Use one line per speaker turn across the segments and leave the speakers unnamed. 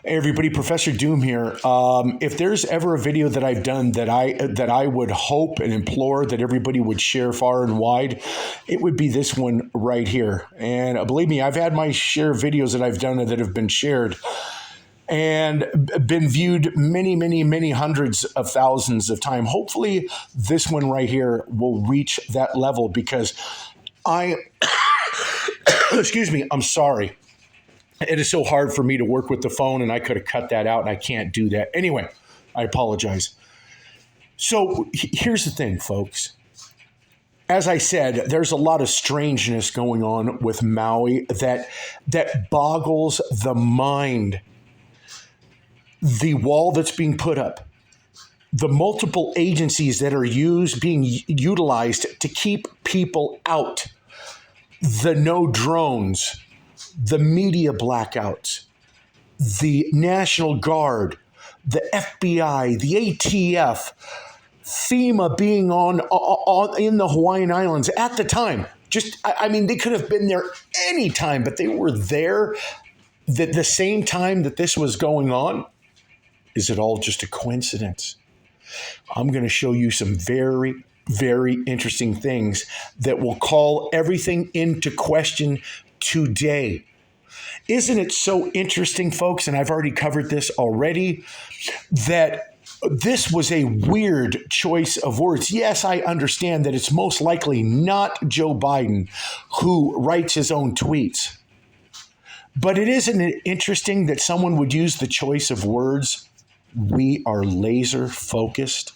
Hey everybody, Professor Doom here. If there's ever a video that I've done that I would hope and implore that everybody would share far and wide, it would be this one right here. And believe me, I've had my share of videos that I've done that have been shared and been viewed many, many, many hundreds of thousands of times. Hopefully, this one right here will reach that level because excuse me, I'm sorry. It is so hard for me to work with the phone, and I could have cut that out, and I can't do that. Anyway, I apologize. So here's the thing, folks. As I said, there's a lot of strangeness going on with Maui that boggles the mind. The wall that's being put up, the multiple agencies that are being utilized to keep people out, the no drones, the media blackouts, the National Guard, the FBI, the ATF, FEMA being on in the Hawaiian Islands at the time. I mean, they could have been there anytime, but they were there the same time that this was going on. Is it all just a coincidence? I'm going to show you some very, very interesting things that will call everything into question today. Isn't it so interesting, folks, and I've already covered this already, that this was a weird choice of words. Yes, I understand that it's most likely not Joe Biden who writes his own tweets. But isn't it interesting that someone would use the choice of words, "We are laser focused"?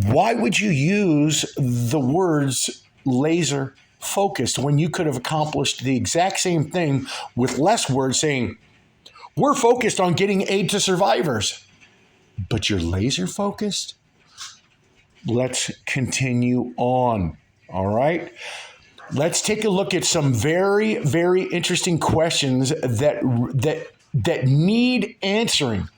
Why would you use the words laser focused when you could have accomplished the exact same thing with less words, saying, "We're focused on getting aid to survivors"? But you're laser focused? Let's continue on. All right. Let's take a look at some very, very interesting questions that need answering.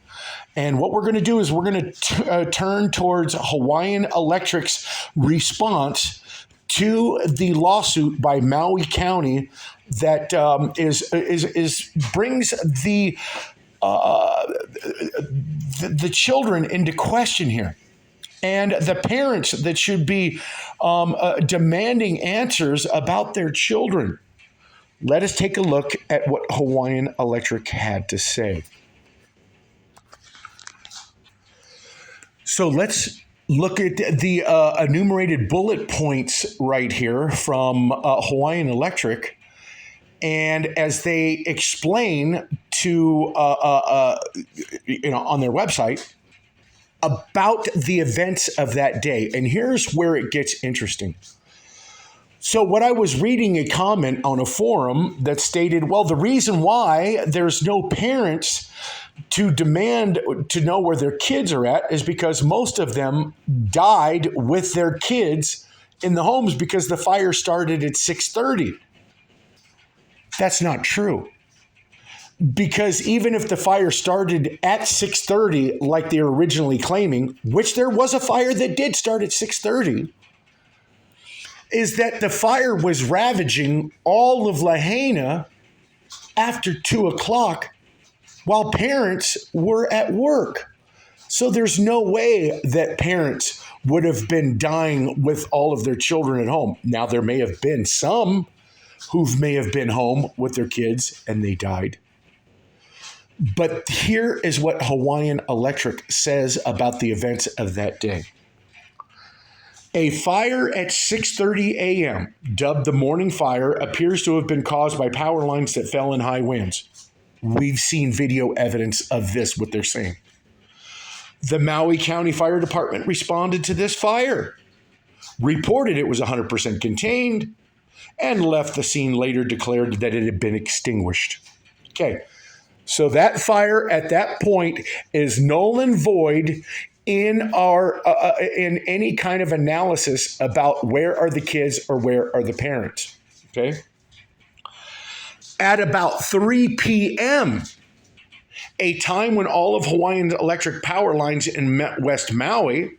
And what we're going to do is we're going to turn towards Hawaiian Electric's response to the lawsuit by Maui County that brings the children into question here, and the parents that should be demanding answers about their children. Let us take a look at what Hawaiian Electric had to say. So let's look at the enumerated bullet points right here from Hawaiian Electric. And as they explain to, on their website about the events of that day. And here's where it gets interesting. So what I was reading a comment on a forum that stated, well, the reason why there's no parents to demand to know where their kids are at is because most of them died with their kids in the homes because the fire started at 6:30. That's not true. Because even if the fire started at 6:30, like they were originally claiming, which there was a fire that did start at 6:30, is that the fire was ravaging all of Lahaina after 2 o'clock while parents were at work. So there's no way that parents would have been dying with all of their children at home. Now, there may have been some who may have been home with their kids and they died. But here is what Hawaiian Electric says about the events of that day. A fire at 6:30 a.m., dubbed the morning fire, appears to have been caused by power lines that fell in high winds. We've seen video evidence of this, what they're saying. The Maui County Fire Department responded to this fire, reported it was 100% contained, and left the scene, later declared that it had been extinguished. Okay, so that fire at that point is null and void in our in any kind of analysis about where are the kids or where are the parents. Okay. At about 3 p.m., a time when all of Hawaiian Electric power lines in West Maui,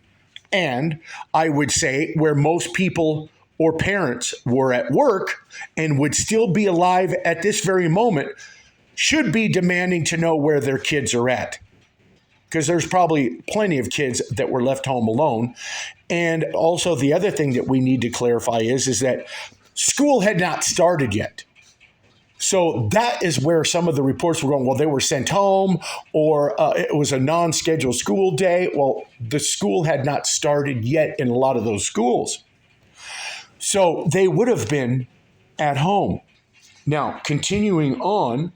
and I would say where most people or parents were at work and would still be alive at this very moment, should be demanding to know where their kids are at, because there's probably plenty of kids that were left home alone. And also the other thing that we need to clarify is that school had not started yet. So that is where some of the reports were going, well, they were sent home, or it was a non-scheduled school day. Well, the school had not started yet in a lot of those schools. So they would have been at home. Now, continuing on,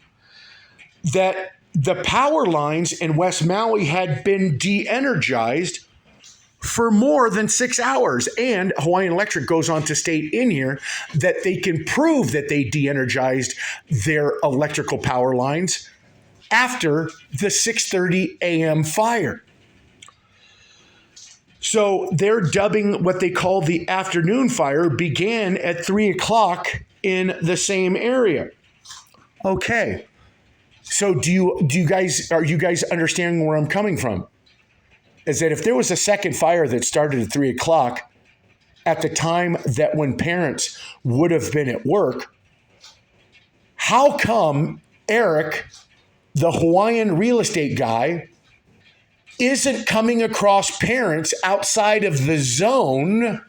that the power lines in West Maui had been de-energized for more than 6 hours. And Hawaiian Electric goes on to state in here that they can prove that they de-energized their electrical power lines after the 6:30 a.m. fire. So they're dubbing what they call the afternoon fire began at 3 o'clock in the same area. Okay. So are you guys understanding where I'm coming from? Is that if there was a second fire that started at 3 o'clock at the time that when parents would have been at work, how come Eric, the Hawaiian real estate guy, isn't coming across parents outside of the zone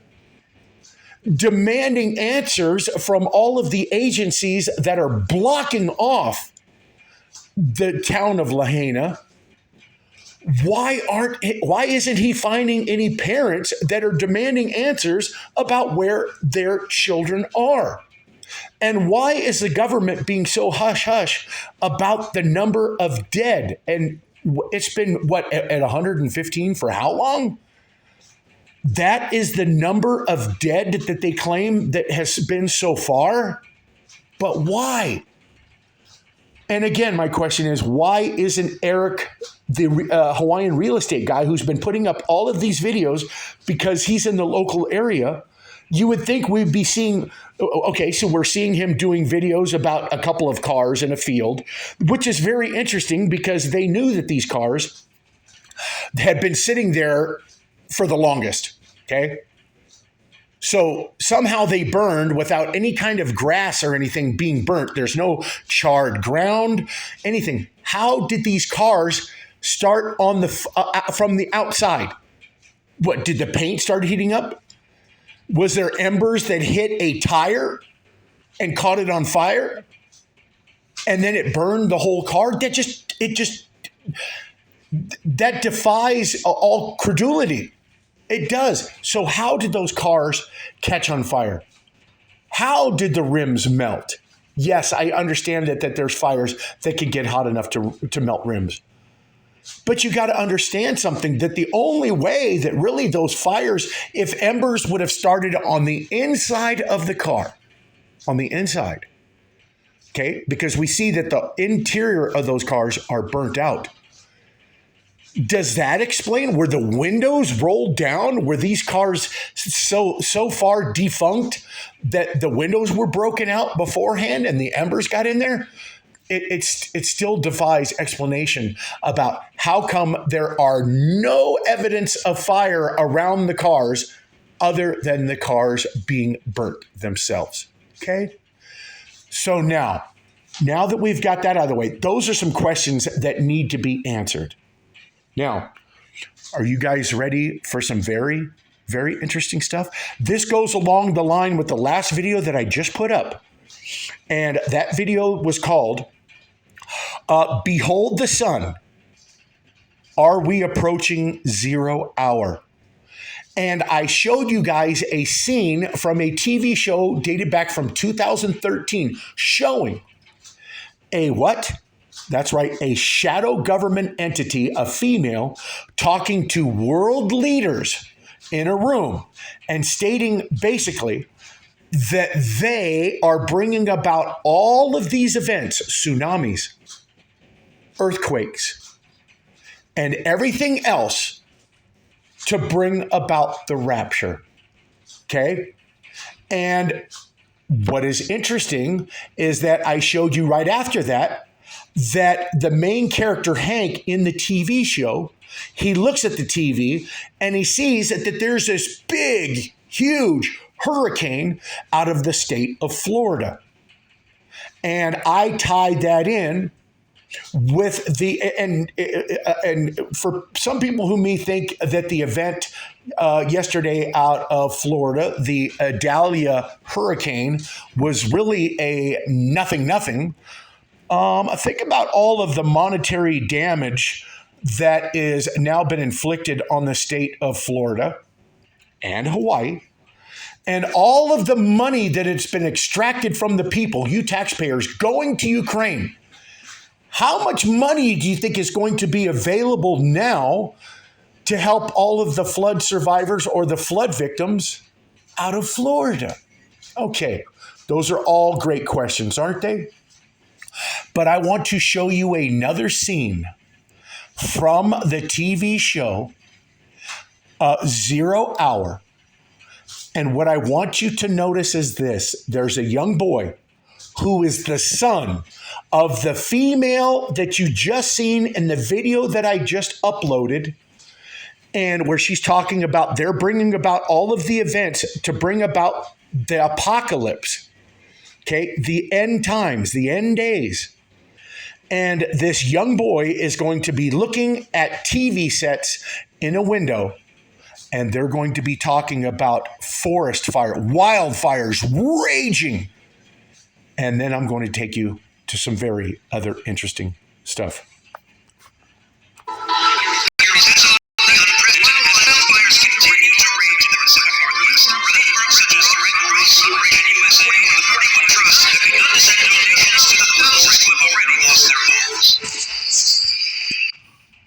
demanding answers from all of the agencies that are blocking off the town of Lahaina? Why isn't he finding any parents that are demanding answers about where their children are? And why is the government being so hush-hush about the number of dead? And it's been, at 115 for how long? That is the number of dead that they claim that has been so far? But why? And again, my question is, why isn't Eric, the Hawaiian real estate guy who's been putting up all of these videos because he's in the local area? You would think we'd be seeing, okay, so we're seeing him doing videos about a couple of cars in a field, which is very interesting because they knew that these cars had been sitting there for the longest, okay? So somehow they burned without any kind of grass or anything being burnt. There's no charred ground, anything. How did these cars start on from the outside? What, did the paint start heating up? Was there embers that hit a tire and caught it on fire? And then it burned the whole car? That defies all credulity. It does. So how did those cars catch on fire? How did the rims melt? Yes, I understand that there's fires that can get hot enough to melt rims. But you got to understand something, that the only way that really those fires, if embers would have started on the inside of the car, on the inside, okay, because we see that the interior of those cars are burnt out. Does that explain? Were the windows rolled down? Were these cars so far defunct that the windows were broken out beforehand and the embers got in there? It still defies explanation about how come there are no evidence of fire around the cars other than the cars being burnt themselves. Okay? So now that we've got that out of the way, those are some questions that need to be answered. Now, are you guys ready for some very, very interesting stuff? This goes along the line with the last video that I just put up. And that video was called, Behold the Sun. Are we approaching 0 hour? And I showed you guys a scene from a TV show dated back from 2013 showing a what? That's right, a shadow government entity, a female, talking to world leaders in a room and stating basically that they are bringing about all of these events, tsunamis, earthquakes, and everything else to bring about the rapture. Okay? And what is interesting is that I showed you right after that the main character, Hank, in the TV show, he looks at the TV and he sees that there's this big, huge hurricane out of the state of Florida. And I tied that in with the and for some people who may think that the event yesterday out of Florida, the Dahlia hurricane, was really a nothing. Think about all of the monetary damage that is now been inflicted on the state of Florida and Hawaii, and all of the money that it's been extracted from the people, you taxpayers, going to Ukraine. How much money do you think is going to be available now to help all of the flood survivors or the flood victims out of Florida? Okay, those are all great questions, aren't they? But I want to show you another scene from the TV show 0 Hour. And what I want you to notice is this. There's a young boy who is the son of the female that you just seen in the video that I just uploaded, and where she's talking about they're bringing about all of the events to bring about the apocalypse, okay, the end times, the end days. And this young boy is going to be looking at TV sets in a window, and they're going to be talking about forest fire, wildfires raging. And then I'm going to take you to some very other interesting stuff.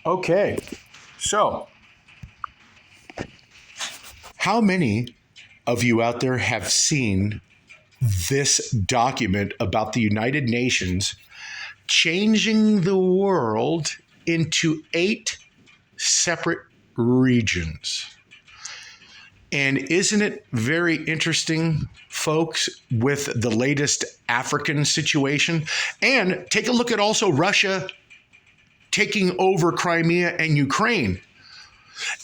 Okay, so how many of you out there have seen this document about the United Nations changing the world into 8 separate regions? And isn't it very interesting, folks, with the latest African situation? And take a look at also Russia taking over Crimea and Ukraine,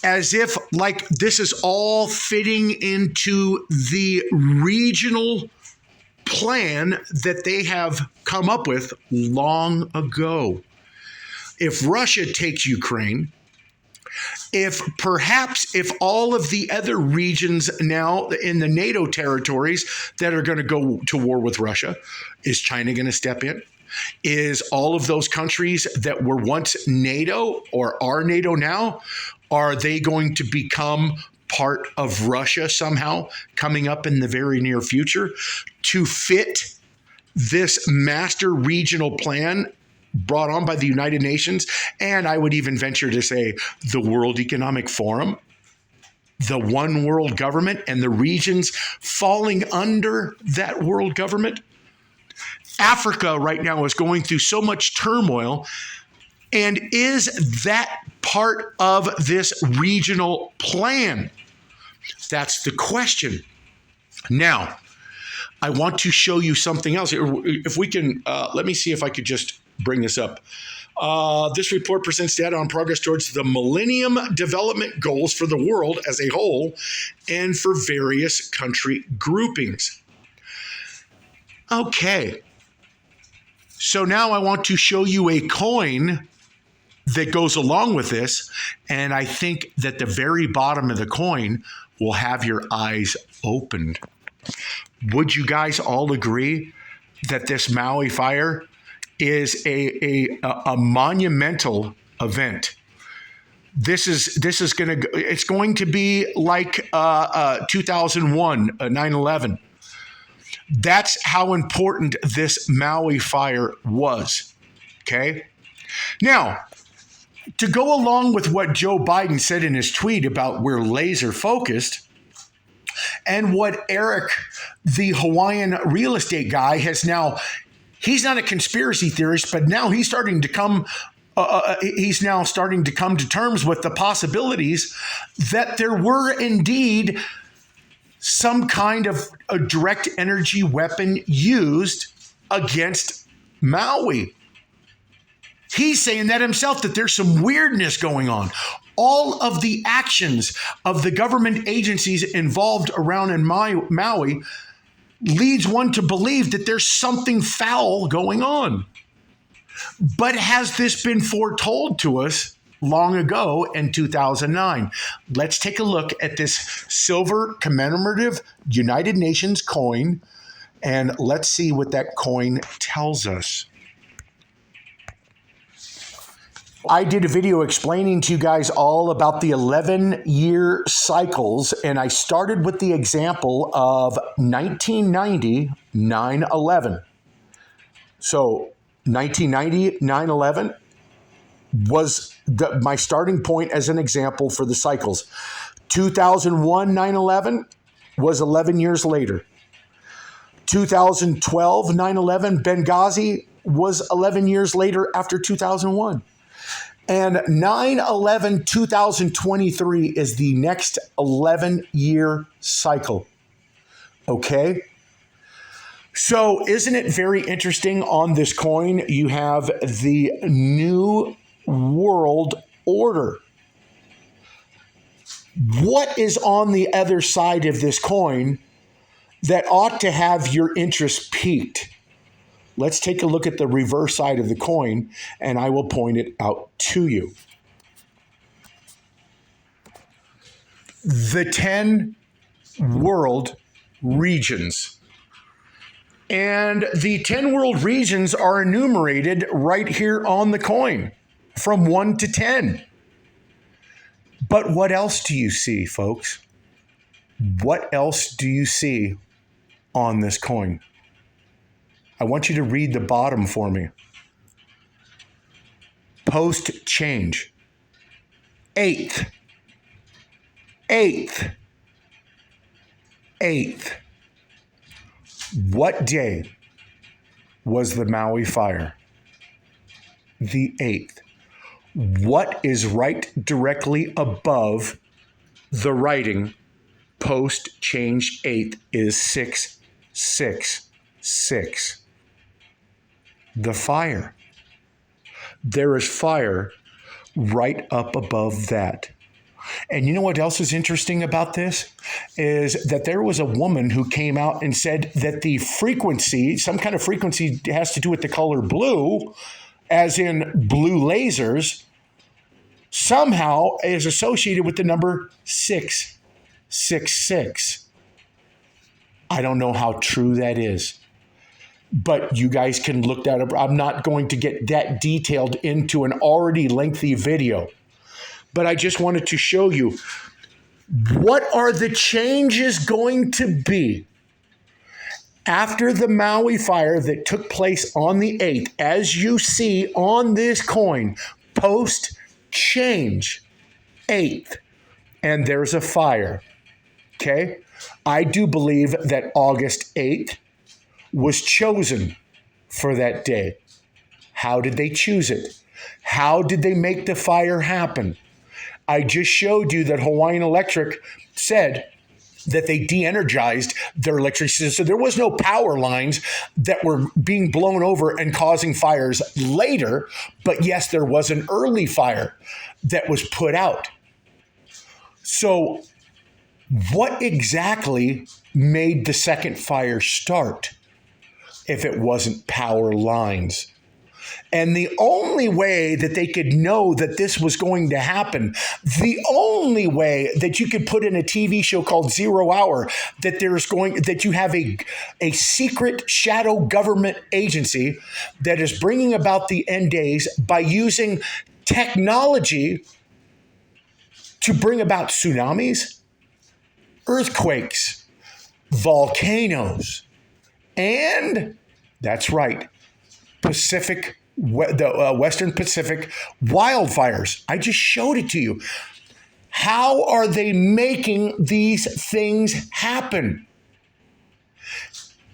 as if like this is all fitting into the regional plan that they have come up with long ago. If Russia takes Ukraine, if all of the other regions now in the NATO territories that are going to go to war with Russia, is China going to step in? Is all of those countries that were once NATO or are NATO now, are they going to become part of Russia somehow coming up in the very near future to fit this master regional plan brought on by the United Nations? And I would even venture to say the World Economic Forum, the one world government, and the regions falling under that world government. Africa right now is going through so much turmoil. And is that part of this regional plan? That's the question. Now, I want to show you something else. If we can, let me see if I could just bring this up. This report presents data on progress towards the Millennium Development Goals for the world as a whole and for various country groupings. Okay. So now I want to show you a coin that goes along with this, and I think that the very bottom of the coin will have your eyes opened. Would you guys all agree that this Maui fire is a monumental event? This is going to be like 2001, 9/11. That's how important this Maui fire was. Okay. Now, to go along with what Joe Biden said in his tweet about we're laser focused, and what Eric, the Hawaiian real estate guy, has now, he's not a conspiracy theorist, but now he's starting to come to terms with the possibilities that there were indeed some kind of a direct energy weapon used against Maui. He's saying that himself, that there's some weirdness going on. All of the actions of the government agencies involved around in Maui leads one to believe that there's something foul going on. But has this been foretold to us long ago in 2009? Let's take a look at this silver commemorative United Nations coin, and let's see what that coin tells us. I did a video explaining to you guys all about the 11-year cycles, and I started with the example of 1990, 9/11. So 1990, 9/11 was my starting point as an example for the cycles. 2001, 9/11 was 11 years later. 2012, 9/11, Benghazi was 11 years later after 2001. And 9/11, 2023 is the next 11-year cycle. Okay? So isn't it very interesting on this coin? You have the New World Order. What is on the other side of this coin that ought to have your interest piqued? Let's take a look at the reverse side of the coin, and I will point it out to you. The 10 world regions. And the 10 world regions are enumerated right here on the coin from 1 to 10. But what else do you see, folks? What else do you see on this coin? I want you to read the bottom for me. Post change. Eighth. What day was the Maui fire? The 8th. What is right directly above the writing post change 8th is 666. The fire. There is fire right up above that. And you know what else is interesting about this? Is that there was a woman who came out and said that the frequency, some kind of frequency has to do with the color blue, as in blue lasers, somehow is associated with the number 666. I don't know how true that is, but you guys can look that up. I'm not going to get that detailed into an already lengthy video, but I just wanted to show you what are the changes going to be after the Maui fire that took place on the 8th, as you see on this coin, post change 8th, and there's a fire. Okay? I do believe that August 8th was chosen for that day. How did they choose it? How did they make the fire happen? I just showed you that Hawaiian Electric said that they de-energized their electricity. So there was no power lines that were being blown over and causing fires later. But yes, there was an early fire that was put out. So what exactly made the second fire start if it wasn't power lines? And the only way that they could know that this was going to happen, the only way that you could put in a TV show called 0 Hour, that you have a secret shadow government agency that is bringing about the end days by using technology to bring about tsunamis, earthquakes, volcanoes, and that's right, Western Pacific wildfires. I just showed it to you. How are they making these things happen?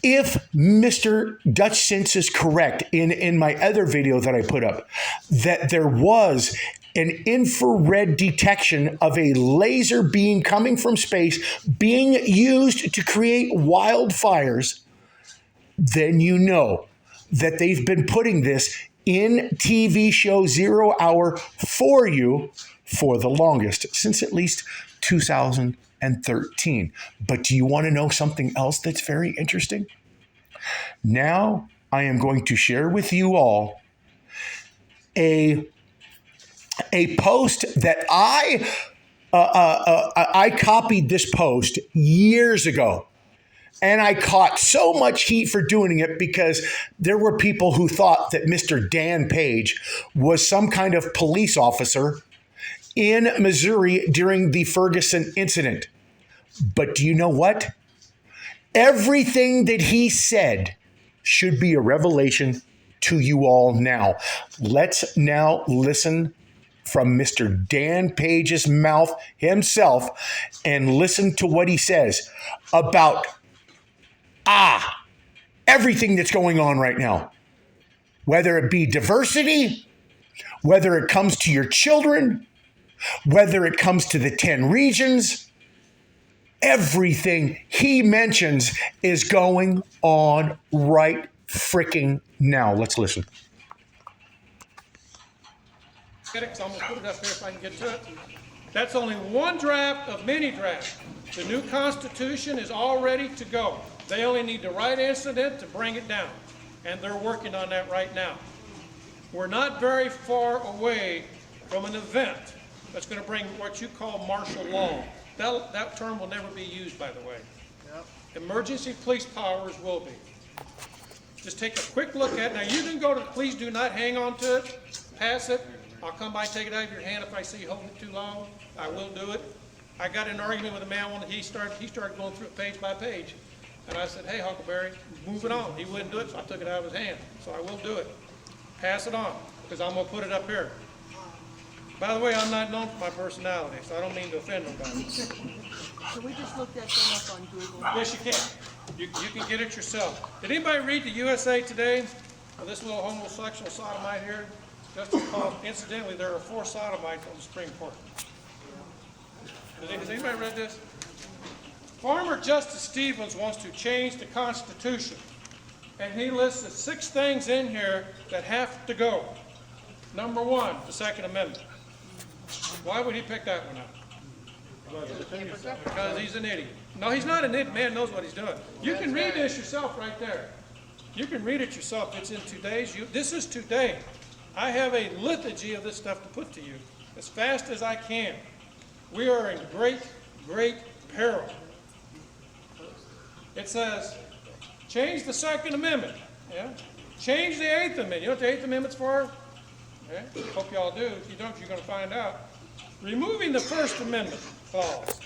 If Mr. Dutch Sense is correct in my other video that I put up, that there was an infrared detection of a laser beam coming from space being used to create wildfires, then you know that they've been putting this in TV show 0 Hour for you for the longest, since at least 2013. But do you want to know something else that's very interesting? Now I am going to share with you all a post that I copied this post years ago. And I caught so much heat for doing it because there were people who thought that Mr. Dan Page was some kind of police officer in Missouri during the Ferguson incident. But do you know what? Everything that he said should be a revelation to you all now. Let's now listen from Mr. Dan Page's mouth himself and listen to what he says about everything that's going on right now, whether it be diversity, whether it comes to your children, whether it comes to the 10 regions, everything he mentions is going on right freaking now. Let's listen.
I'm going to put it up here if I can get to it. That's only one draft of many drafts. The new Constitution is all ready to go. They only need the right incident to bring it down, and they're working on that right now. We're not very far away from an event that's going to bring what you call martial law. That term will never be used, by the way. Yep. Emergency police powers will be. Just take a quick look at it. Now, you can go to, please do not hang on to it, pass it. I'll come by and take it out of your hand if I see you holding it too long. I will do it. I got in an argument with a man when he started going through it page by page. And I said, hey, Huckleberry, move it on. He wouldn't do it, so I took it out of his hand. So I will do it. Pass it on, because I'm going to put it up here. By the way, I'm not known for my personality, so I don't mean to offend nobody.
So we just looked that thing up on Google.
Yes, you can. You can get it yourself. Did anybody read the USA Today? This little homosexual sodomite here? Just called, incidentally, there are 4 sodomites on the Supreme Court. Has anybody read this? Farmer Justice Stevens wants to change the Constitution, and he lists 6 things in here that have to go. Number 1, the Second Amendment. Why would he pick that one out? Because he's an idiot. No, he's not an idiot. Man knows what he's doing. You can read this yourself right there. You can read it yourself. It's in today's. This is today. I have a liturgy of this stuff to put to you as fast as I can. We are in great, great peril. It says, change the Second Amendment. Yeah? Change the 8th Amendment. You know what the 8th Amendment's for? Okay? Hope y'all do. If you don't, you're going to find out. Removing the First Amendment clause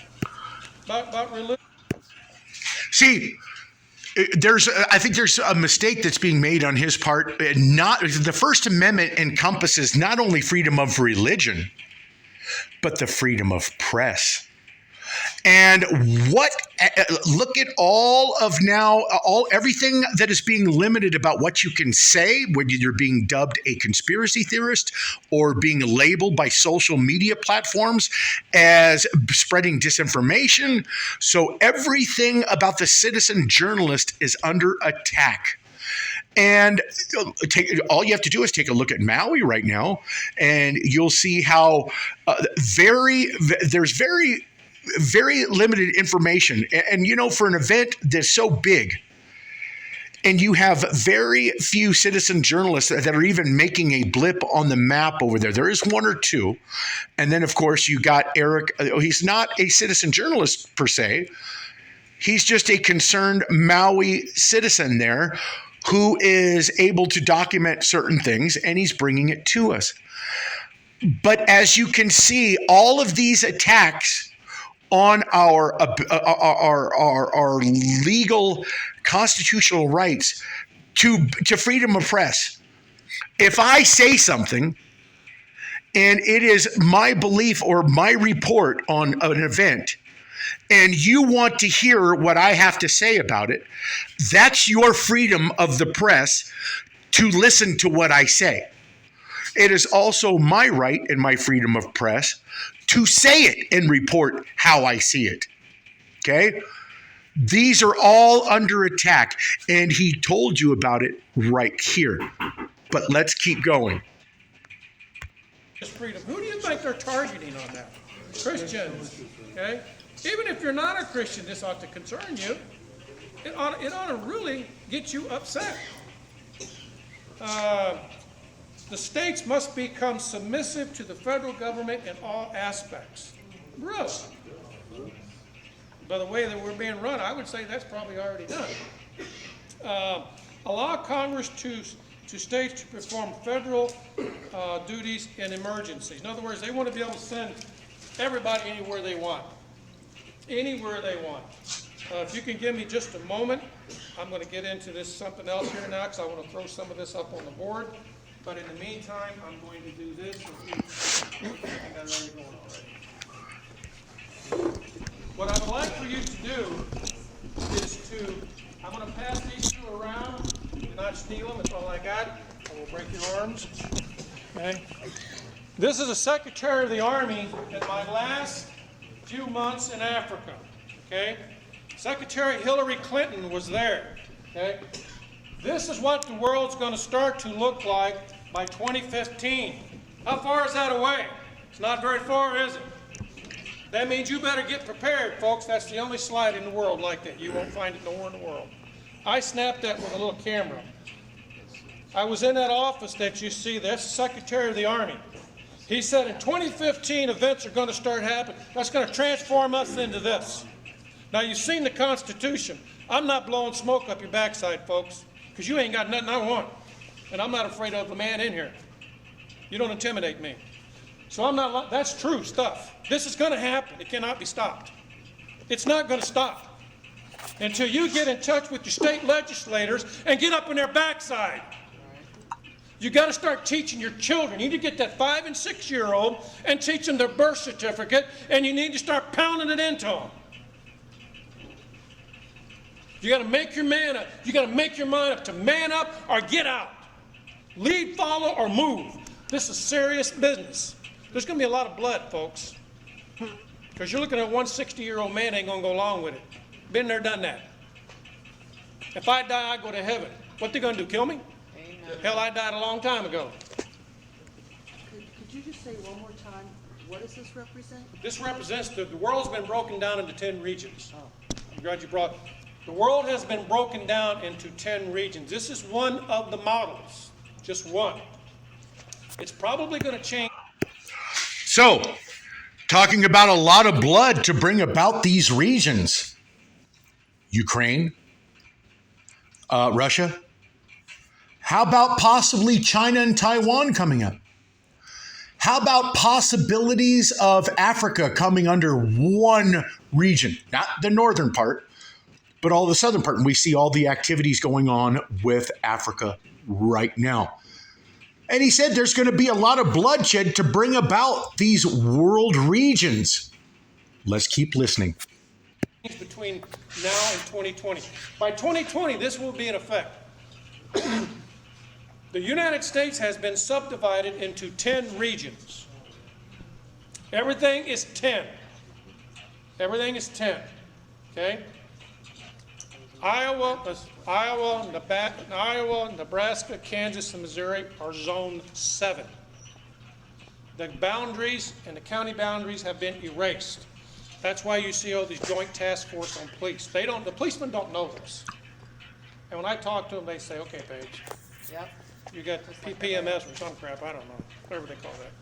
about religion.
See, I think there's a mistake that's being made on his part. The First Amendment encompasses not only freedom of religion, but the freedom of press. And look at everything that is being limited about what you can say when you're being dubbed a conspiracy theorist or being labeled by social media platforms as spreading disinformation. So everything about the citizen journalist is under attack. And all you have to do is take a look at Maui right now, and you'll see how there's very limited information. And, for an event that's so big, and you have very few citizen journalists that are even making a blip on the map over there. There is 1 or 2. And then, of course, you got Eric. He's not a citizen journalist per se. He's just a concerned Maui citizen there who is able to document certain things, and he's bringing it to us. But as you can see, all of these attacks on our legal constitutional rights to freedom of press. If I say something and it is my belief or my report on an event, and you want to hear what I have to say about it, that's your freedom of the press to listen to what I say. It is also my right and my freedom of press to say it and report how I see it. Okay? These are all under attack, and he told you about it right here. But let's keep going.
Freedom. Who do you think they're targeting on that? Christians. Okay? Even if you're not a Christian, this ought to concern you. It ought to really get you upset. The states must become submissive to the federal government in all aspects. Really? By the way that we're being run, I would say that's probably already done. Allow Congress to states to perform federal duties in emergencies. In other words, they want to be able to send everybody anywhere they want. Anywhere they want. If you can give me just a moment, I'm going to get into this something else here now because I want to throw some of this up on the board. But in the meantime, I'm going to do this. What I would like for you to do is I'm going to pass these two around. Do not steal them. That's all I got. I will break your arms. Okay. This is a Secretary of the Army in my last few months in Africa. Okay. Secretary Hillary Clinton was there. Okay. This is what the world's going to start to look like by 2015. How far is that away? It's not very far, is it? That means you better get prepared, folks. That's the only slide in the world like that. You won't find it nowhere in the world. I snapped that with a little camera. I was in that office that you see. That's the Secretary of the Army. He said in 2015 events are going to start happening. That's going to transform us into this. Now you've seen the Constitution. I'm not blowing smoke up your backside, folks, because you ain't got nothing I want. And I'm not afraid of the man in here. You don't intimidate me. So I'm not, that's true stuff. This is going to happen. It cannot be stopped. It's not going to stop until you get in touch with your state legislators and get up on their backside. You got to start teaching your children. You need to get that 5- and 6-year-old and teach them their birth certificate, and you need to start pounding it into them. You got to make your man up. You got to make your mind up to man up or get out. Lead, follow, or move. This is serious business. There's going to be a lot of blood, folks, because you're looking at one 60-year-old man ain't going to go along with it. Been there, done that. If I die, I go to heaven. What they going to do, kill me? Amen. Hell, I died a long time ago.
Could you just say one more time, what does this represent?
This represents the world's been broken down into 10 regions. I'm glad you brought. The world has been broken down into 10 regions. This is one of the models, just one. It's probably going to change.
So, talking about a lot of blood to bring about these regions. Ukraine, Russia. How about possibly China and Taiwan coming up? How about possibilities of Africa coming under one region? Not the northern part, but all the southern part. And we see all the activities going on with Africa right now. And he said there's going to be a lot of bloodshed to bring about these world regions. Let's keep listening.
Between now and 2020. By 2020, this will be in effect. The United States has been subdivided into 10 regions. Everything is 10. Everything is 10. Okay? Iowa, Nebraska, Kansas, and Missouri are Zone 7. The boundaries and the county boundaries have been erased. That's why you see all these joint task force on police. The policemen don't know this. And when I talk to them, they say, okay, Paige,
Yep.
you got PMS or some crap, I don't know, whatever they call that.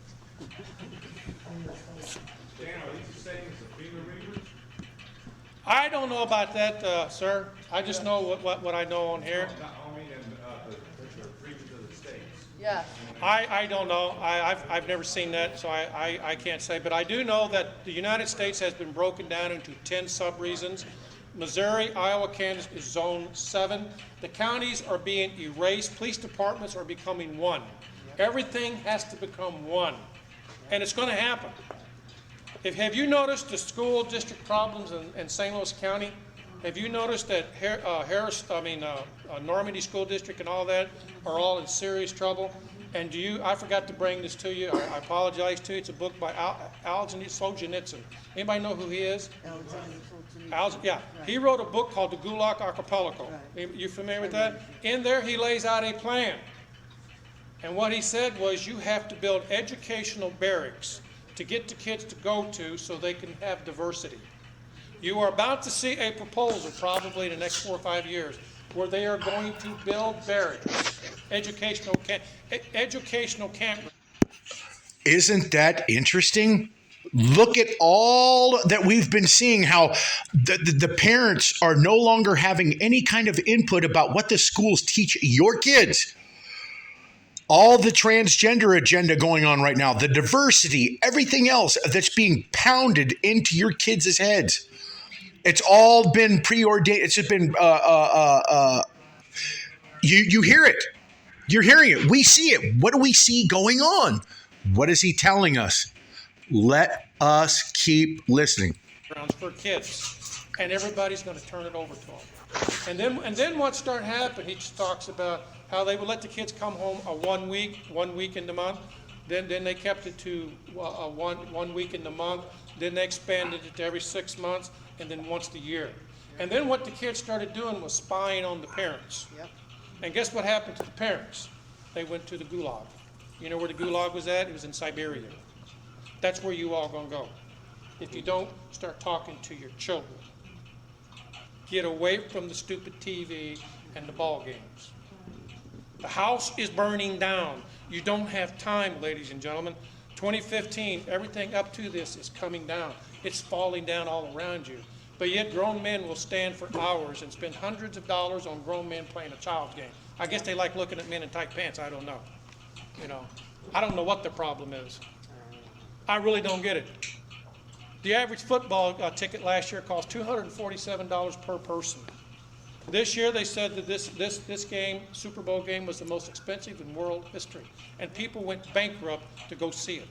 Dan, are these the same as the FEMA regions?
I don't know about that, sir. I just know what I know on here.
I mean, the regions of the states.
Yeah.
I don't know. I've never seen that, so I can't say. But I do know that the United States has been broken down into 10 sub-regions. Missouri, Iowa, Kansas is Zone 7. The counties are being erased. Police departments are becoming one. Everything has to become one. And it's going to happen. Have you noticed the school district problems in St. Louis County? Have you noticed that Normandy School District and all that are all in serious trouble? And I forgot to bring this to you. I apologize to you. It's a book by Alexander Solzhenitsyn. Anybody know who he is? Yeah. He wrote a book called The Gulag Archipelago. You familiar with that? In there, he lays out a plan. And what he said was you have to build educational barracks to get the kids to go to so they can have diversity. You are about to see a proposal probably in the next 4 or 5 years where they are going to build barracks, educational camp.
Isn't that interesting? Look at all that we've been seeing, how the parents are no longer having any kind of input about what the schools teach your kids. All the transgender agenda going on right now, the diversity, everything else that's being pounded into your kids' heads. It's all been preordained. It's just been, you hear it. You're hearing it. We see it. What do we see going on? What is he telling us? Let us keep listening.
For kids, and everybody's going to turn it over to them. And then what started happening? He just talks about how they would let the kids come home 1 week in the month. Then they kept it to 1 week in the month. Then they expanded it to every 6 months, and then once a year. And then what the kids started doing was spying on the parents.
Yep.
And guess what happened to the parents? They went to the gulag. You know where the gulag was at? It was in Siberia. That's where you all gonna go if you don't start talking to your children. Get away from the stupid TV and the ball games. The house is burning down. You don't have time, ladies and gentlemen. 2015, everything up to this is coming down. It's falling down all around you. But yet grown men will stand for hours and spend hundreds of dollars on grown men playing a child's game. I guess they like looking at men in tight pants. I don't know. You know, I don't know what the problem is. I really don't get it. The average football ticket last year cost $247 per person. This year they said that this game, Super Bowl game, was the most expensive in world history. And people went bankrupt to go see it.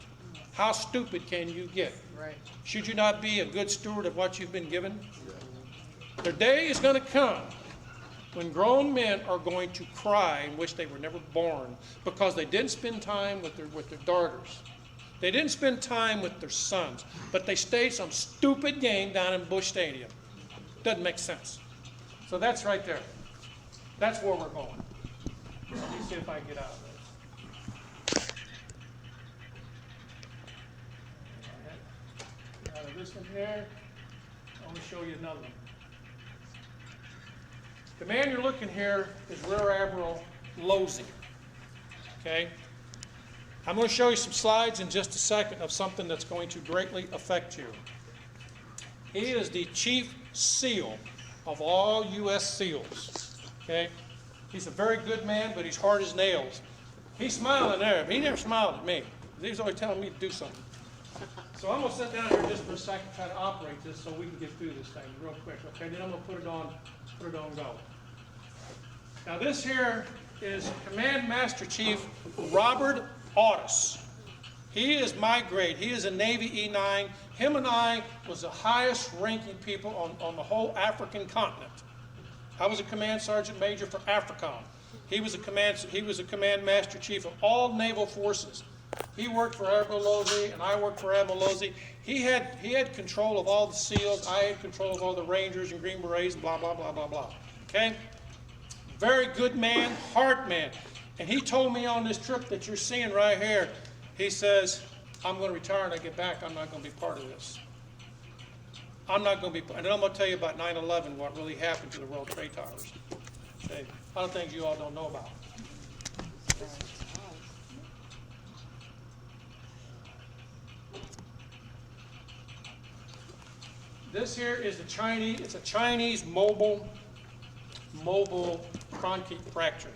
How stupid can you get?
Right.
Should you not be a good steward of what you've been given? The day is going to come when grown men are going to cry and wish they were never born because they didn't spend time with their daughters. They didn't spend time with their sons, but they stayed some stupid game down in Busch Stadium. Doesn't make sense. So that's right there. That's where we're going. Let me see if I can get out of this. Out of this one here, I want to show you another one. The man you're looking here is Rear Admiral Losey. Okay? I'm going to show you some slides in just a second of something that's going to greatly affect you. He is the Chief SEAL of all U.S. SEALs. Okay? He's a very good man, but he's hard as nails. He's smiling there, but he never smiled at me. He's always telling me to do something. So I'm going to sit down here just for a second, try to operate this so we can get through this thing real quick. Okay? Then I'm going to put it on go. Now this here is Command Master Chief Robert Audis. He is my grade. He is a Navy E9. Him and I was the highest ranking people on the whole African continent. I was a command sergeant major for AFRICOM. He was a command master chief of all naval forces. He worked for Admiral Losey, and I worked for Admiral Losey. He had control of all the SEALs. I had control of all the Rangers and Green Berets, blah, blah, blah, blah, blah. Okay? Very good man, hard man. And he told me on this trip that you're seeing right here, he says, I'm going to retire and I get back. I'm not going to be part of this. I'm not going to be, and then I'm going to tell you about 9/11, what really happened to the World Trade Towers. Okay? A lot of things you all don't know about. This here is the Chinese, it's a Chinese mobile concrete fracture.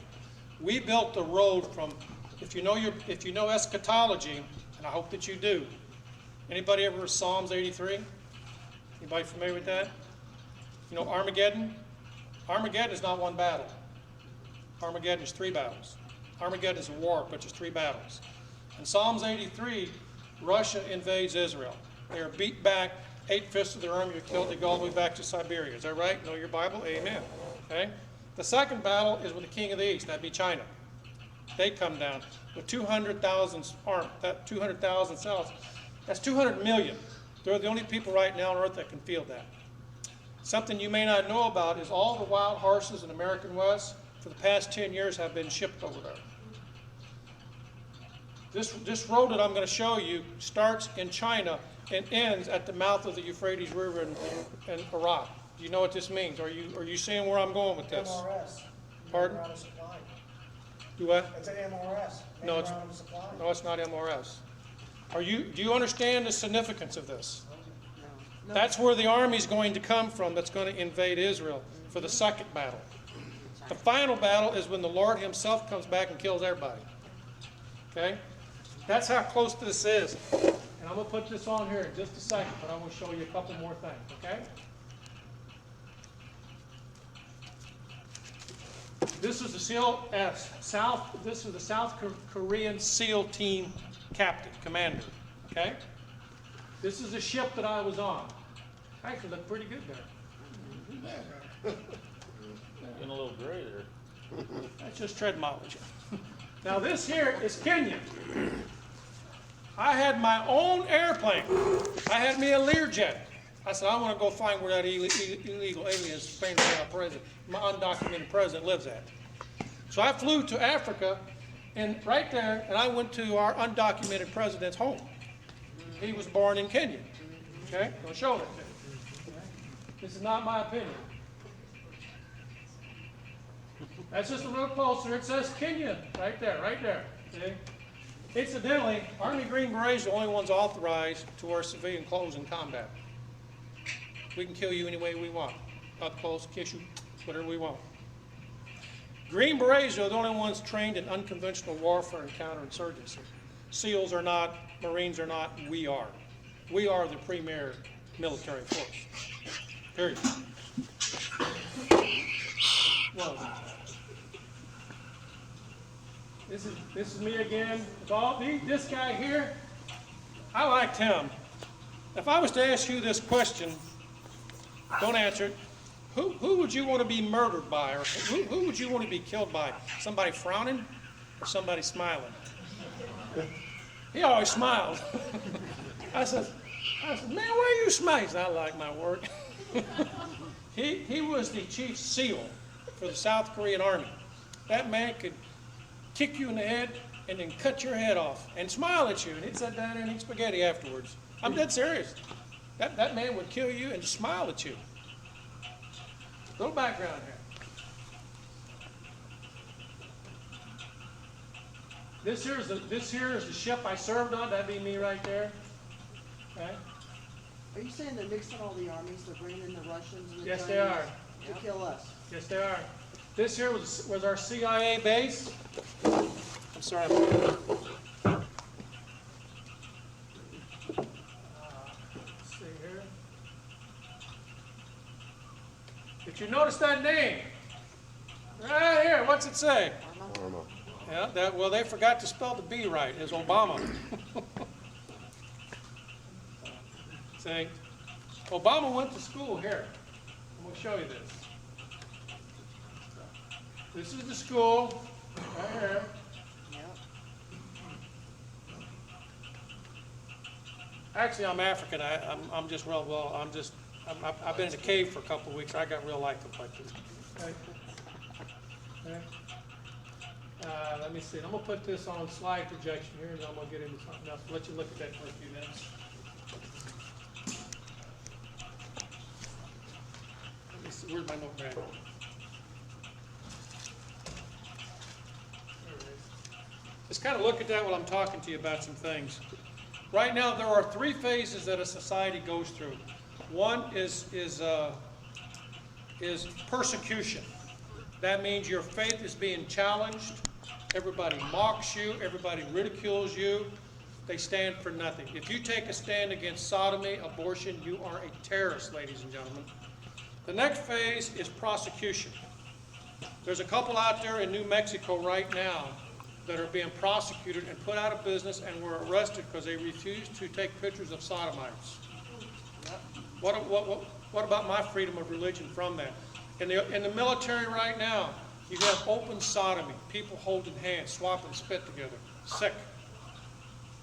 We built the road from, if you know eschatology, and I hope that you do. Anybody ever read Psalms 83? Anybody familiar with that? You know Armageddon? Armageddon is not one battle. Armageddon is 3 battles. Armageddon is a war, but there's 3 battles. In Psalms 83, Russia invades Israel. They are beat back. 8/5 of their army are killed. They go all the way back to Siberia. Is that right? Know your Bible? Amen. Okay. The second battle is with the king of the east. That'd be China. They come down with 200,000 armed. That 200,000 cells. That's 200 million. They're the only people right now on earth that can field that. Something you may not know about is all the wild horses in American West for the past 10 years have been shipped over there. This road that I'm going to show you starts in China and ends at the mouth of the Euphrates River in Iraq. Do you know what this means? Are you seeing where I'm going with this?
MRS.
Pardon?
Memorandum of supply.
Do what?
It's an MRS.
No, it's,
Memorandum of supply.
no, it's not MRS. Do you understand the significance of this? That's where the army's going to come from that's going to invade Israel for the second battle. The final battle is when the Lord himself comes back and kills everybody. Okay? That's how close this is. And I'm going to put this on here in just a second, but I want to show you a couple more things, okay? This is the this is the South Korean SEAL team captain, commander, okay? This is the ship that I was on. Actually looked pretty good there.
Getting a little gray there.
That's just tread mileage. Now this here is Kenya. I had my own airplane. I had me a Learjet. I said, I want to go find where that illegal alien Spain president, my undocumented president lives at. So I flew to Africa, and right there, and I went to our undocumented president's home. He was born in Kenya. Okay, I'll show it to you. This is not my opinion. That's just a little closer. It says Kenya right there, right there. See? Incidentally, Army Green Berets are the only ones authorized to wear civilian clothes in combat. We can kill you any way we want. Up close, kiss you, whatever we want. Green Berets are the only ones trained in unconventional warfare and counterinsurgency. SEALs are not, Marines are not, we are. We are the premier military force. Period. Well, this is me again. This guy here, I liked him. If I was to ask you this question, don't answer it. Who would you want to be murdered by, or who would you want to be killed by? Somebody frowning or somebody smiling? He always smiled. I said, man, why are you smiling? I like my work. He was the chief SEAL for the South Korean Army. That man could kick you in the head and then cut your head off and smile at you, and he'd sit down there and eat spaghetti afterwards. I'm dead serious. That man would kill you and just smile at you. Little background here. This here is the ship I served on. That'd be me right there. Okay.
Are you saying they're mixing all the armies? They're bringing in the Russians and the
Yes,
Chinese
they are.
to kill us?
Yes, they are. This here was our CIA base. I'm sorry. Let's see here. Did you notice that name? Right here. What's it say? Yeah. Well, they forgot to spell the B right. It's Obama. See, Obama went to school here. I'm going to show you this. This is the school, right here.
Yep.
Actually, I'm African. I'm just real well. I've been in a cave for a couple of weeks. I got real life complexion. Okay. Okay. Let me see. I'm gonna put this on slide projection here, and I'm gonna get into something else. Let you look at that for a few minutes. Let me see. Where's my notepad? Just kind of look at that while I'm talking to you about some things. Right now, there are three phases that a society goes through. One is persecution. That means your faith is being challenged. Everybody mocks you. Everybody ridicules you. They stand for nothing. If you take a stand against sodomy, abortion, you are a terrorist, ladies and gentlemen. The next phase is prosecution. There's a couple out there in New Mexico right now that are being prosecuted and put out of business and were arrested because they refused to take pictures of sodomites. What about my freedom of religion from that? In the military right now, you have open sodomy, people holding hands, swapping spit together. Sick.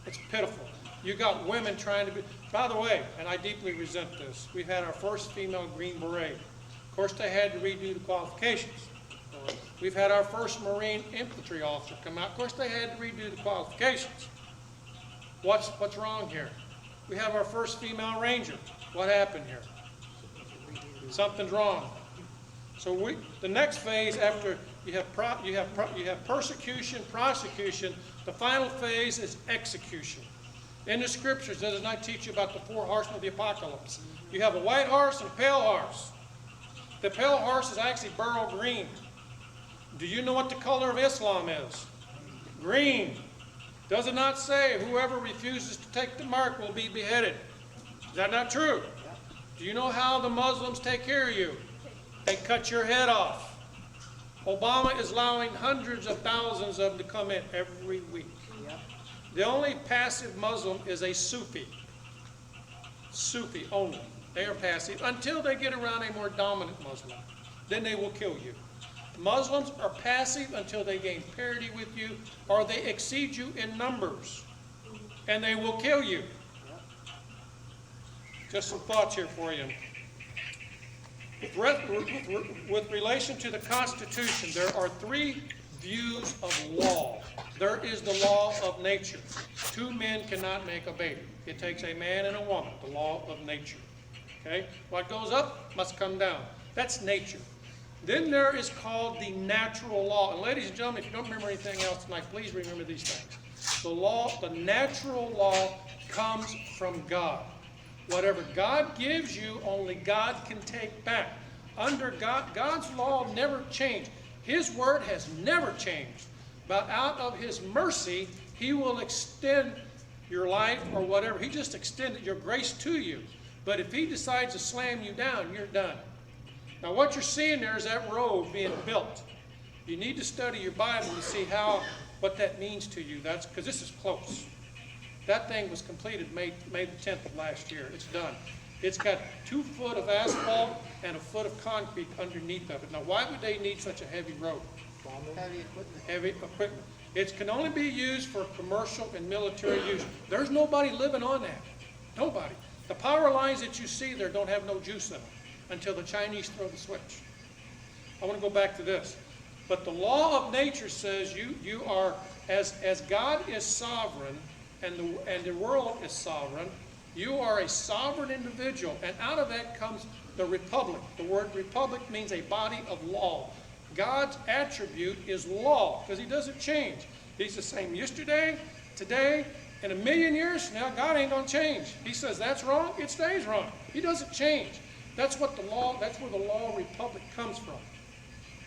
It's pitiful. You got women trying to be, by the way, and I deeply resent this, we've had our first female Green Beret. Of course, they had to redo the qualifications. We've had our first Marine infantry officer come out. Of course, they had to redo the qualifications. What's wrong here? We have our first female ranger. What happened here? Something's wrong. So the next phase after you have persecution, prosecution, the final phase is execution. In the scriptures, does it not teach you about the 4 horsemen of the apocalypse? You have a white horse and a pale horse. The pale horse is actually beryl green. Do you know what the color of Islam is? Green. Does it not say whoever refuses to take the mark will be beheaded? Is that not true? Do you know how the Muslims take care of you? They cut your head off. Obama is allowing hundreds of thousands of them to come in every week. The only passive Muslim is a Sufi. Sufi only. They are passive until they get around a more dominant Muslim. Then they will kill you. Muslims are passive until they gain parity with you or they exceed you in numbers. And they will kill you. Just some thoughts here for you. With relation to the Constitution, there are 3 views of law. There is the law of nature. 2 men cannot make a baby. It takes a man and a woman, the law of nature. Okay? What goes up must come down. That's nature. Then there is called the natural law. And ladies and gentlemen, if you don't remember anything else tonight, please remember these things. The natural law comes from God. Whatever God gives you, only God can take back. Under God, God's law never changed. His word has never changed. But out of his mercy, he will extend your life or whatever. He just extended your grace to you. But if he decides to slam you down, you're done. Now what you're seeing there is that road being built. You need to study your Bible to see what that means to you. That's because this is close. That thing was completed May the 10th of last year. It's done. It's got 2 foot of asphalt and 1 foot of concrete underneath of it. Now, why would they need such a heavy road?
Heavy equipment.
Heavy equipment. It can only be used for commercial and military use. There's nobody living on that. Nobody. The power lines that you see there don't have no juice in them until the Chinese throw the switch. I want to go back to this. But the law of nature says you are, as God is sovereign, and the world is sovereign, you are a sovereign individual, and out of that comes the republic. The word republic means a body of law. God's attribute is law, because he doesn't change. He's the same yesterday, today, in 1,000,000 years. Now God ain't going to change. He says that's wrong, it stays wrong. He doesn't change. That's where the law republic comes from.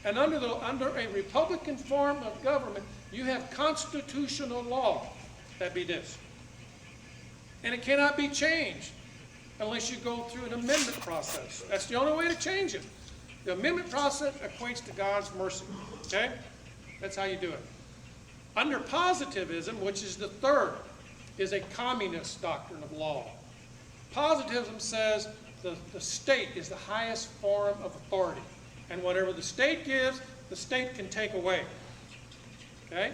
And under a republican form of government, you have constitutional law. That be this. And it cannot be changed unless you go through an amendment process. That's the only way to change it. The amendment process equates to God's mercy. Okay? That's how you do it. Under positivism, which is the third, is a communist doctrine of law. Positivism says the state is the highest form of authority. And whatever the state gives, the state can take away. Okay?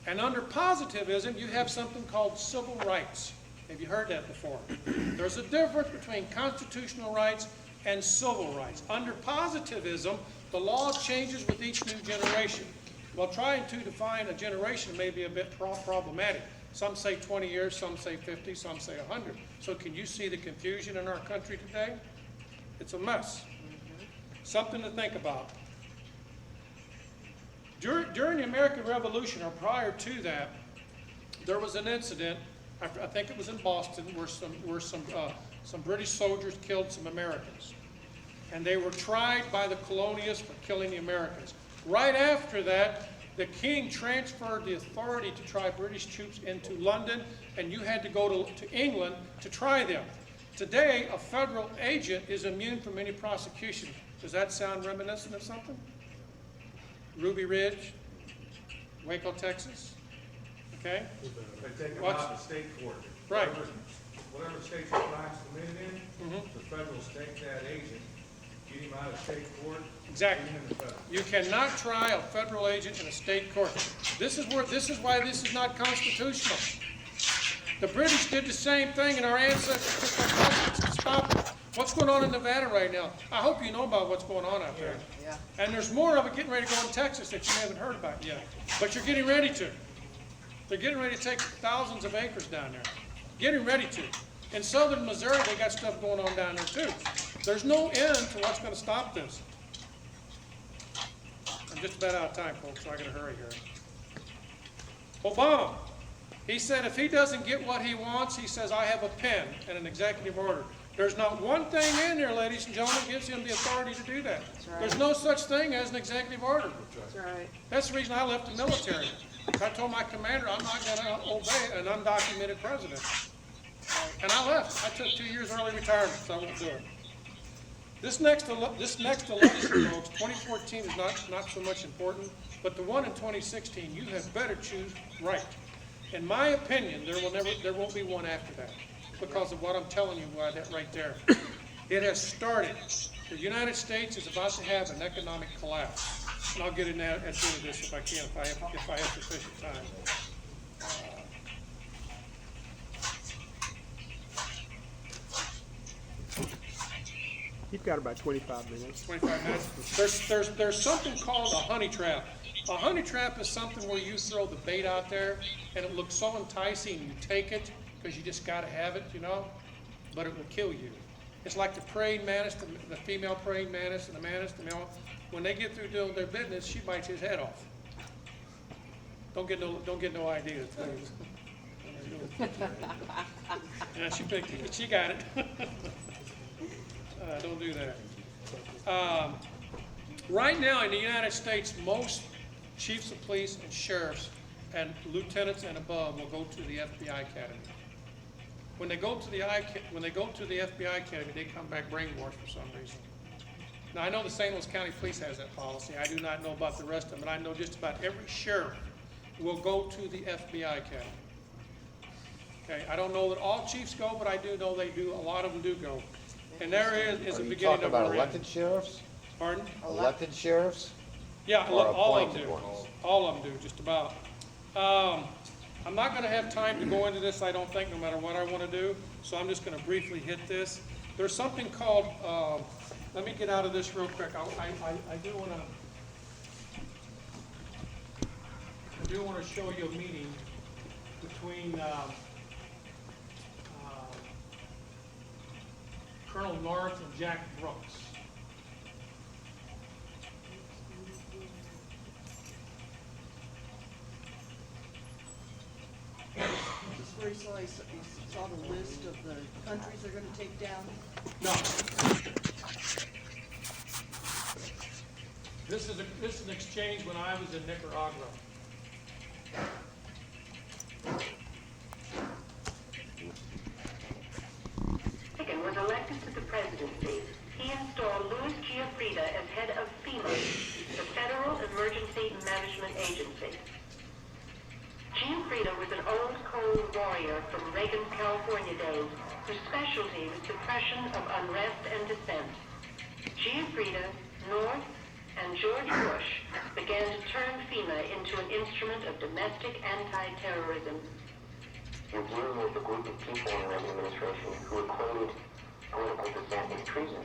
And under positivism, you have something called civil rights. Have you heard that before? There's a difference between constitutional rights and civil rights. Under positivism, the law changes with each new generation. Well, trying to define a generation may be a bit problematic. Some say 20 years, some say 50, some say 100. So can you see the confusion in our country today? It's a mess. Something to think about. During the American Revolution, or prior to that, there was an incident, I think it was in Boston, where some British soldiers killed some Americans. And they were tried by the colonialists for killing the Americans. Right after that, the king transferred the authority to try British troops into London, and you had to go to England to try them. Today, a federal agent is immune from any prosecution. Does that sound reminiscent of something? Ruby Ridge, Waco, Texas. Okay?
They take them out to state court.
Right.
Whatever state the crime's committed in, the federal state that agent, get him out of state court.
Exactly.
Get him in the federal.
You cannot try a federal agent in a state court. This is why this is not constitutional. The British did the same thing, and our ancestors took our customs to stop it. What's going on in Nevada right now? I hope you know about what's going on out there.
Yeah.
And there's more of it getting ready to go in Texas that you haven't heard about yet. But you're getting ready to. They're getting ready to take thousands of acres down there. Getting ready to. In southern Missouri, they got stuff going on down there too. There's no end to what's going to stop this. I'm just about out of time, folks, so I got to hurry here. Obama, he said if he doesn't get what he wants, he says, I have a pen and an executive order. There's not one thing in there, ladies and gentlemen, that gives him the authority to do that.
right.
There's no such thing as an executive order.
That's right.
That's the reason I left the military. I told my commander I'm not going to obey an undocumented president. And I left. I took 2 years early retirement, so I won't do it. This next election, folks, 2014 is not so much important, but the one in 2016, you had better choose right. In my opinion, there won't be one after that, because of what I'm telling you right there. It has started. The United States is about to have an economic collapse. And I'll get in at the end of this if I can, if I have sufficient time.
You've got about 25 minutes.
25 minutes. There's something called a honey trap. A honey trap is something where you throw the bait out there and it looks so enticing, you take it because you just got to have it, you know, but it will kill you. It's like the praying mantis, the female praying mantis and the mantis, the male. When they get through doing their business, she bites his head off. Don't get no ideas, please. Yeah, she picked it. She got it. Don't do that. Right now in the United States, most chiefs of police and sheriffs and lieutenants and above will go to the FBI Academy. When they go to the FBI Academy, they come back brainwashed for some reason. Now, I know the St. Louis County Police has that policy. I do not know about the rest of them, but I know just about every sheriff will go to the FBI Academy. Okay, I don't know that all chiefs go, but I do know they do. A lot of them do go. And there is a
Are you
beginning
talking
of
about
a
elected sheriffs?
Pardon?
Elected sheriffs?
Yeah,
Or
all of them
appointed
do.
ones?
All of them do, just about. I'm not going to have time to go into this, I don't think, no matter what I want to do. So I'm just going to briefly hit this. There's something called, let me get out of this real quick. I do want to show you a meeting between Colonel North and Jack Brooks.
This is where you saw the list of the countries they're gonna take down.
No. This is an exchange when I was in Nicaragua.
Reagan was elected to the presidency. He installed Louis Giuffrida as head of FEMA, the Federal Emergency Management Agency. Giuffrida was an old Cold Warrior from Reagan's California days, whose specialty was suppression of unrest and dissent. Giuffrida, North, and George Bush began to turn FEMA into an instrument of domestic anti-terrorism.
You're dealing with a group of people in the Reagan administration who equated political dissent with treason,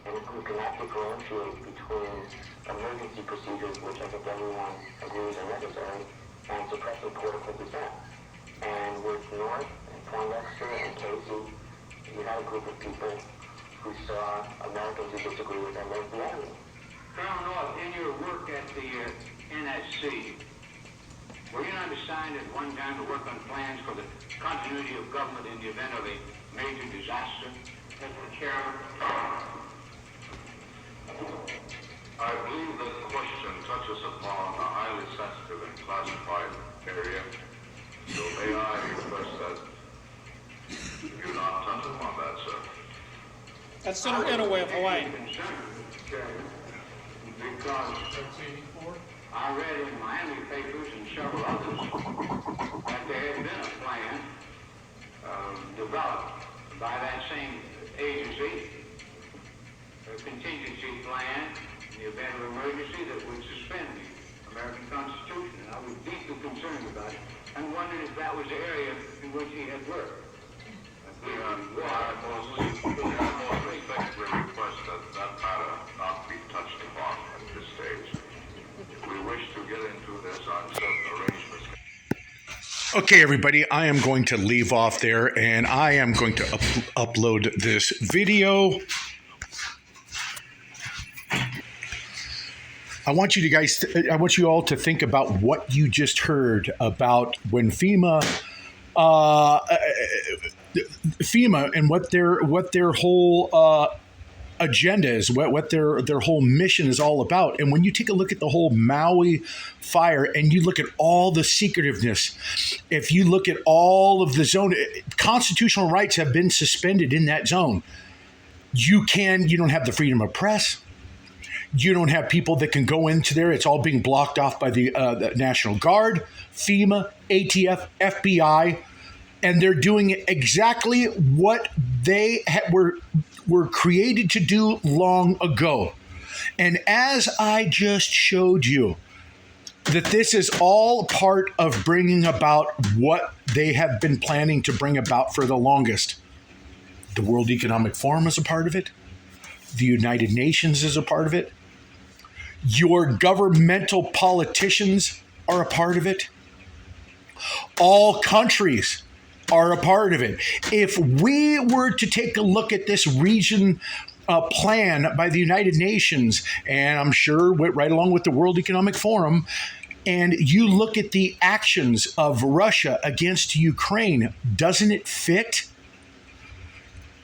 and who cannot differentiate between emergency procedures, which I think everyone agrees are necessary, and suppressing political dissent. And with North and Poindexter and Casey, you had a group of people who saw Americans who disagree with them as the enemy.
Colonel North, in your work at the NSC, were you not assigned at one time to work on plans for the continuity of government in the event of a major disaster?
I believe the question touches upon a highly sensitive and classified area, so may I request that you not touch upon that, sir?
That's in a way of Hawaii.
Because I read in Miami papers and several others that there had been a plan developed by that same agency, a contingency plan in the event of emergency that would suspend the American Constitution. And I was deeply concerned about it and wondered if that was the area in which he had worked.
I most respectfully request that matter not be touched upon at this stage. If we wish to get into this on certain arrangements.
Okay, everybody, I am going to leave off there, and I am going to upload this video I want you all to think about what you just heard about when FEMA and what their whole agenda is, what their whole mission is all about. And when you take a look at the whole Maui fire and you look at all the secretiveness, if you look at all of the zone, constitutional rights have been suspended in that zone. You don't have the freedom of press. You don't have people that can go into there. It's all being blocked off by the National Guard, FEMA, ATF, FBI, and they're doing exactly what they were created to do long ago. And as I just showed you, that this is all part of bringing about what they have been planning to bring about for the longest. The World Economic Forum is a part of it. The United Nations is a part of it. Your governmental politicians are a part of it. All countries are a part of it. If we were to take a look at this region plan by the United Nations, and I'm sure right along with the World Economic Forum, and you look at the actions of Russia against Ukraine, doesn't it fit?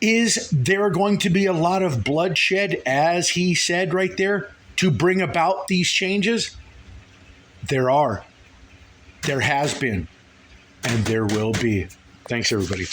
Is there going to be a lot of bloodshed, as he said right there, to bring about these changes? There are. There has been. And there will be. Thanks, everybody.